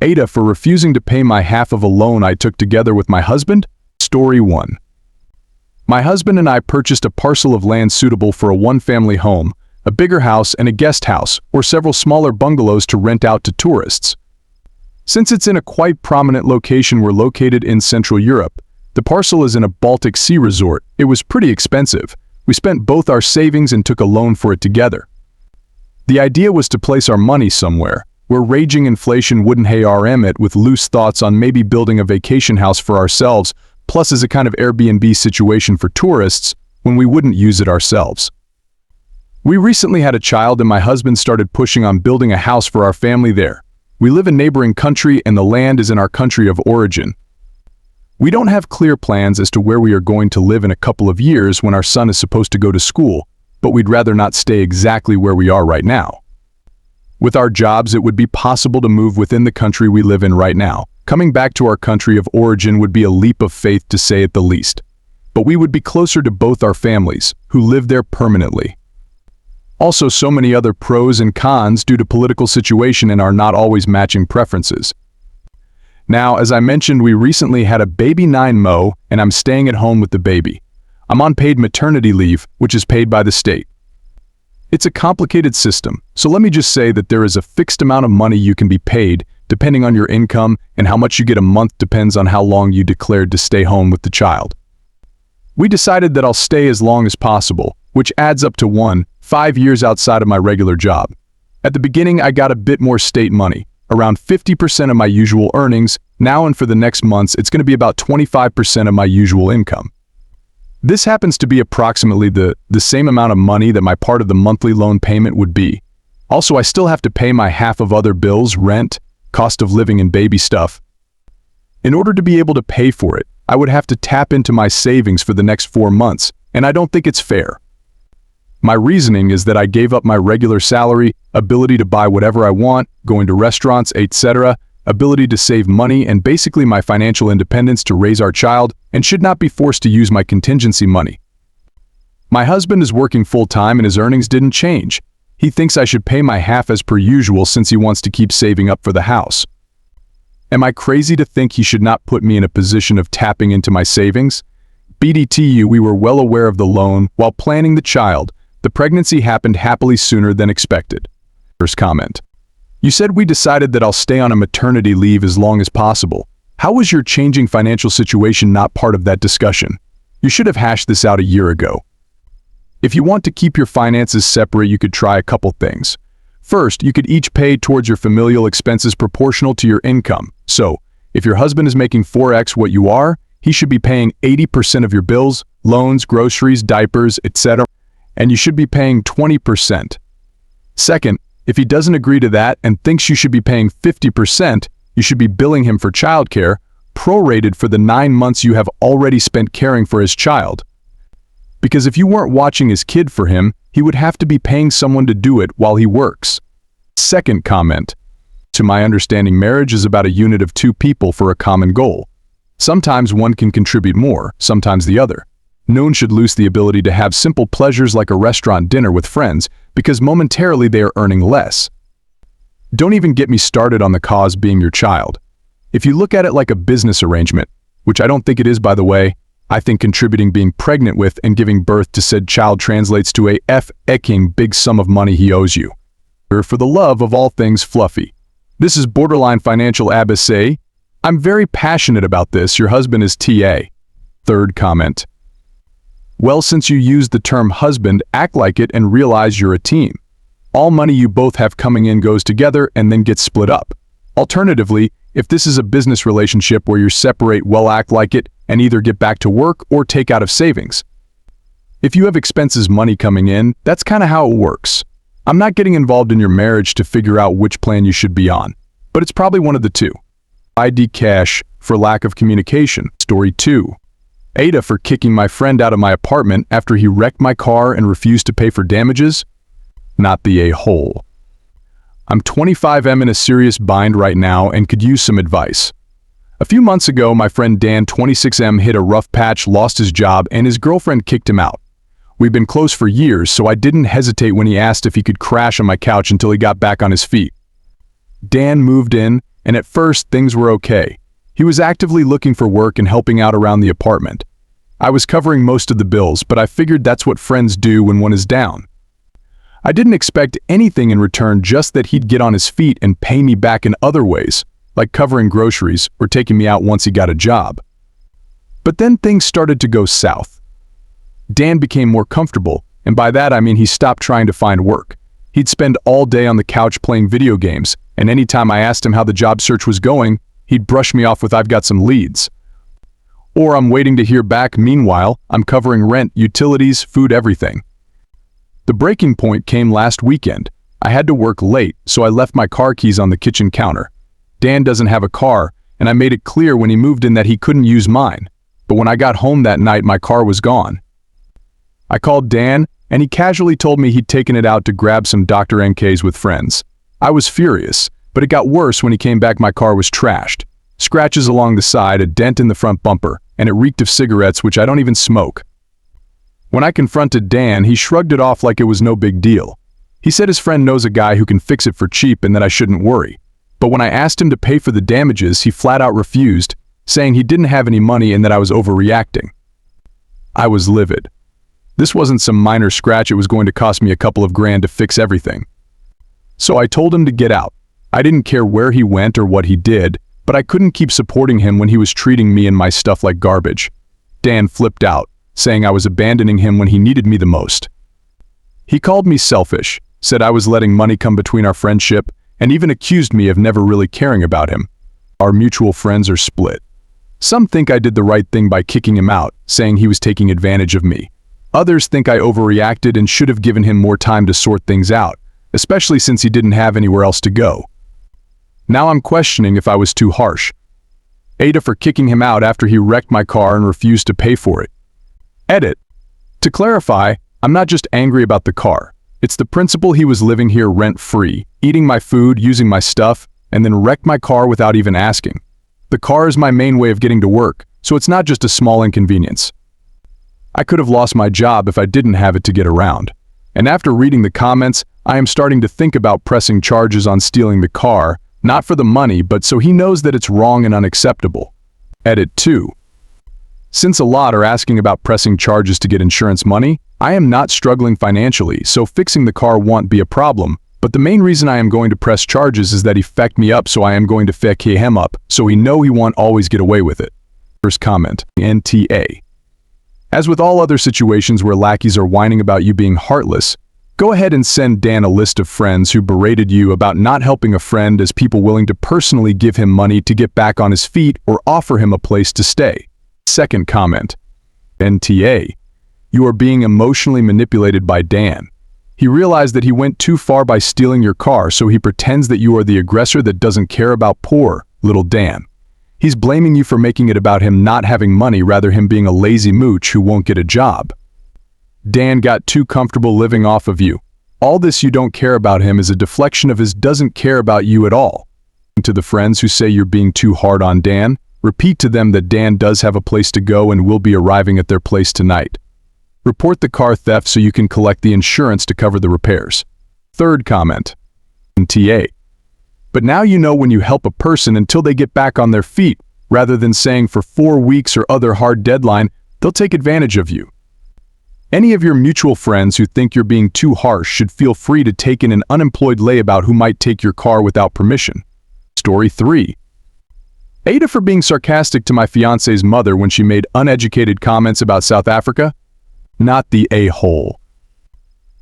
AITA for refusing to pay my half of a loan I took together with my husband? Story 1. My husband and I purchased a parcel of land suitable for a one-family home, a bigger house and a guest house, or several smaller bungalows to rent out to tourists. Since it's in a quite prominent location, we're located in Central Europe. The parcel is in a Baltic Sea resort. It was pretty expensive. We spent both our savings and took a loan for it together. The idea was to place our money somewhere where raging inflation wouldn't harm it, with loose thoughts on maybe building a vacation house for ourselves, plus as a kind of Airbnb situation for tourists when we wouldn't use it ourselves. We recently had a child and my husband started pushing on building a house for our family there. We live in a neighboring country and the land is in our country of origin. We don't have clear plans as to where we are going to live in a couple of years when our son is supposed to go to school, but we'd rather not stay exactly where we are right now. With our jobs, it would be possible to move within the country we live in right now. Coming back to our country of origin would be a leap of faith, to say it the least. But we would be closer to both our families, who live there permanently. Also, so many other pros and cons due to political situation and our not always matching preferences. Now, as I mentioned, we recently had a baby 9 and I'm staying at home with the baby. I'm on paid maternity leave, which is paid by the state. It's a complicated system, so let me just say that there is a fixed amount of money you can be paid, depending on your income, and how much you get a month depends on how long you declared to stay home with the child. We decided that I'll stay as long as possible, which adds up to 5 years outside of my regular job. At the beginning, I got a bit more state money, around 50% of my usual earnings. Now and for the next months, it's going to be about 25% of my usual income. This happens to be approximately the same amount of money that my part of the monthly loan payment would be. Also, I still have to pay my half of other bills, rent, cost of living, and baby stuff. In order to be able to pay for it, I would have to tap into my savings for the next 4 months, and I don't think it's fair. My reasoning is that I gave up my regular salary, ability to buy whatever I want, going to restaurants, etc., ability to save money, and basically my financial independence to raise our child, and should not be forced to use my contingency money. My husband is working full-time and his earnings didn't change. He thinks I should pay my half as per usual since he wants to keep saving up for the house. Am I crazy to think he should not put me in a position of tapping into my savings? BDTU, we were well aware of the loan while planning the child. The pregnancy happened happily sooner than expected. First comment. You said we decided that I'll stay on a maternity leave as long as possible. How was your changing financial situation not part of that discussion? You should have hashed this out a year ago. If you want to keep your finances separate, you could try a couple things. First, you could each pay towards your familial expenses proportional to your income. So, if your husband is making 4x what you are, he should be paying 80% of your bills, loans, groceries, diapers, etc., and you should be paying 20%. Second, if he doesn't agree to that and thinks you should be paying 50%, you should be billing him for childcare, prorated for the 9 months you have already spent caring for his child. Because if you weren't watching his kid for him, he would have to be paying someone to do it while he works. Second comment. To my understanding, marriage is about a unit of 2 people for a common goal. Sometimes one can contribute more, sometimes the other. No one should lose the ability to have simple pleasures like a restaurant dinner with friends because momentarily they are earning less. Don't even get me started on the cause being your child. If you look at it like a business arrangement, which I don't think it is, by the way, I think contributing being pregnant with and giving birth to said child translates to a f***ing big sum of money he owes you. For the love of all things fluffy. This is borderline financial abyss. I'm very passionate about this. Your husband is TA. Third comment. Well, since you used the term husband, act like it and realize you're a team. All money you both have coming in goes together and then gets split up. Alternatively, if this is a business relationship where you separate, well, act like it and either get back to work or take out of savings. If you have expenses, money coming in, that's kind of how it works. I'm not getting involved in your marriage to figure out which plan you should be on, but it's probably one of the two. ID cash for lack of communication. Story 2. AITA for kicking my friend out of my apartment after he wrecked my car and refused to pay for damages? Not the a-hole. I'm 25M in a serious bind right now and could use some advice. A few months ago, my friend Dan, 26M, hit a rough patch, lost his job, and his girlfriend kicked him out. We've been close for years, so I didn't hesitate when he asked if he could crash on my couch until he got back on his feet. Dan moved in, and at first things were okay. He was actively looking for work and helping out around the apartment. I was covering most of the bills, but I figured that's what friends do when one is down. I didn't expect anything in return, just that he'd get on his feet and pay me back in other ways, like covering groceries or taking me out once he got a job. But then things started to go south. Dan became more comfortable, and by that I mean he stopped trying to find work. He'd spend all day on the couch playing video games, and anytime I asked him how the job search was going, he'd brush me off with "I've got some leads." Or "I'm waiting to hear back, meanwhile, I'm covering rent, utilities, food, everything." The breaking point came last weekend. I had to work late, so I left my car keys on the kitchen counter. Dan doesn't have a car, and I made it clear when he moved in that he couldn't use mine. But when I got home that night, my car was gone. I called Dan, and he casually told me he'd taken it out to grab some Dr. NKs with friends. I was furious, but it got worse when he came back. My car was trashed. Scratches along the side, a dent in the front bumper, and it reeked of cigarettes, which I don't even smoke. When I confronted Dan, he shrugged it off like it was no big deal. He said his friend knows a guy who can fix it for cheap and that I shouldn't worry. But when I asked him to pay for the damages, he flat out refused, saying he didn't have any money and that I was overreacting. I was livid. This wasn't some minor scratch. It was going to cost me a couple of grand to fix everything. So I told him to get out. I didn't care where he went or what he did, but I couldn't keep supporting him when he was treating me and my stuff like garbage. Dan flipped out, saying I was abandoning him when he needed me the most. He called me selfish, said I was letting money come between our friendship, and even accused me of never really caring about him. Our mutual friends are split. Some think I did the right thing by kicking him out, saying he was taking advantage of me. Others think I overreacted and should have given him more time to sort things out, especially since he didn't have anywhere else to go. Now I'm questioning if I was too harsh. AITA for kicking him out after he wrecked my car and refused to pay for it. Edit. To clarify, I'm not just angry about the car. It's the principle he was living here rent-free, eating my food, using my stuff, and then wrecked my car without even asking. The car is my main way of getting to work, so it's not just a small inconvenience. I could have lost my job if I didn't have it to get around. And after reading the comments, I am starting to think about pressing charges on stealing the car, not for the money, but so he knows that it's wrong and unacceptable. Edit 2. Since a lot are asking about pressing charges to get insurance money, I am not struggling financially, so fixing the car won't be a problem. But the main reason I am going to press charges is that he fecked me up, so I am going to feck him up, so he know he won't always get away with it. First comment, NTA. As with all other situations where lackeys are whining about you being heartless, go ahead and send Dan a list of friends who berated you about not helping a friend as people willing to personally give him money to get back on his feet or offer him a place to stay. Second comment, NTA. You are being emotionally manipulated by Dan. He realized that he went too far by stealing your car, so he pretends that you are the aggressor that doesn't care about poor little Dan. He's blaming you for making it about him not having money rather him being a lazy mooch who won't get a job. Dan got too comfortable living off of you. All this "you don't care about him" is a deflection of his "doesn't care about you at all." To the friends who say you're being too hard on Dan, repeat to them that Dan does have a place to go and will be arriving at their place tonight. Report the car theft so you can collect the insurance to cover the repairs. Third comment, NTA. But now you know when you help a person until they get back on their feet, rather than saying for 4 weeks or other hard deadline, they'll take advantage of you. Any of your mutual friends who think you're being too harsh should feel free to take in an unemployed layabout who might take your car without permission. Story 3. AITA for being sarcastic to my fiance's mother when she made uneducated comments about South Africa. Not the a-hole.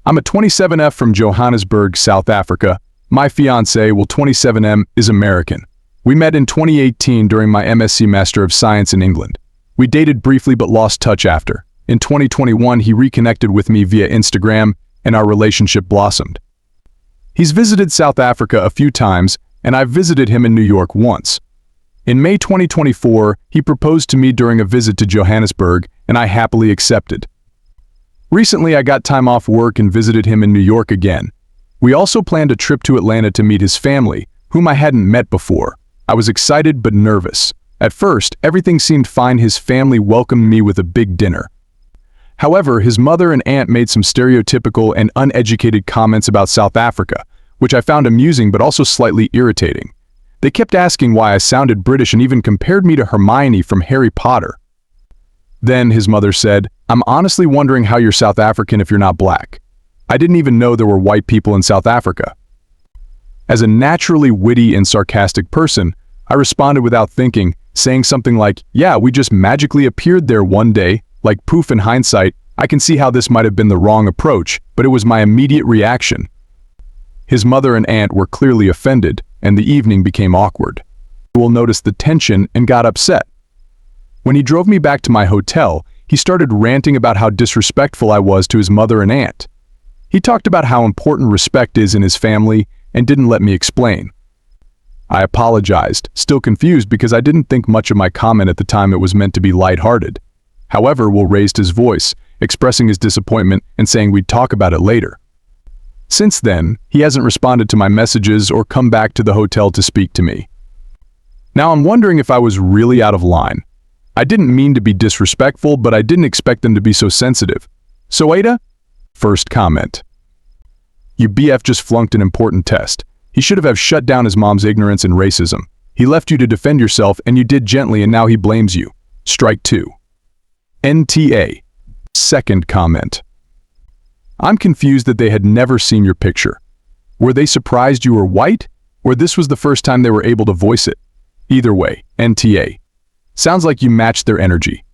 I'm a 27F from Johannesburg, South Africa. My fiancé, well 27M, is American. We met in 2018 during my MSc Master of Science in England. We dated briefly but lost touch after. In 2021, he reconnected with me via Instagram, and our relationship blossomed. He's visited South Africa a few times, and I've visited him in New York once. In May 2024, he proposed to me during a visit to Johannesburg, and I happily accepted. Recently, I got time off work and visited him in New York again. We also planned a trip to Atlanta to meet his family, whom I hadn't met before. I was excited but nervous. At first, everything seemed fine. His family welcomed me with a big dinner. However, his mother and aunt made some stereotypical and uneducated comments about South Africa, which I found amusing but also slightly irritating. They kept asking why I sounded British and even compared me to Hermione from Harry Potter. Then his mother said, "I'm honestly wondering how you're South African if you're not black. I didn't even know there were white people in South Africa." As a naturally witty and sarcastic person, I responded without thinking, saying something like, "Yeah, we just magically appeared there one day, like poof." In hindsight, I can see how this might have been the wrong approach, but it was my immediate reaction. His mother and aunt were clearly offended, and the evening became awkward. Will noticed the tension and got upset. When he drove me back to my hotel, he started ranting about how disrespectful I was to his mother and aunt. He talked about how important respect is in his family and didn't let me explain. I apologized, still confused because I didn't think much of my comment at the time. It was meant to be lighthearted. However, Will raised his voice, expressing his disappointment and saying we'd talk about it later. Since then, he hasn't responded to my messages or come back to the hotel to speak to me. Now I'm wondering if I was really out of line. I didn't mean to be disrespectful, but I didn't expect them to be so sensitive. So AITA? First comment. You BF just flunked an important test. He should have shut down his mom's ignorance and racism. He left you to defend yourself and you did gently and now he blames you. Strike 2. NTA. Second comment. I'm confused that they had never seen your picture. Were they surprised you were white? Or this was the first time they were able to voice it? Either way, NTA. Sounds like you matched their energy.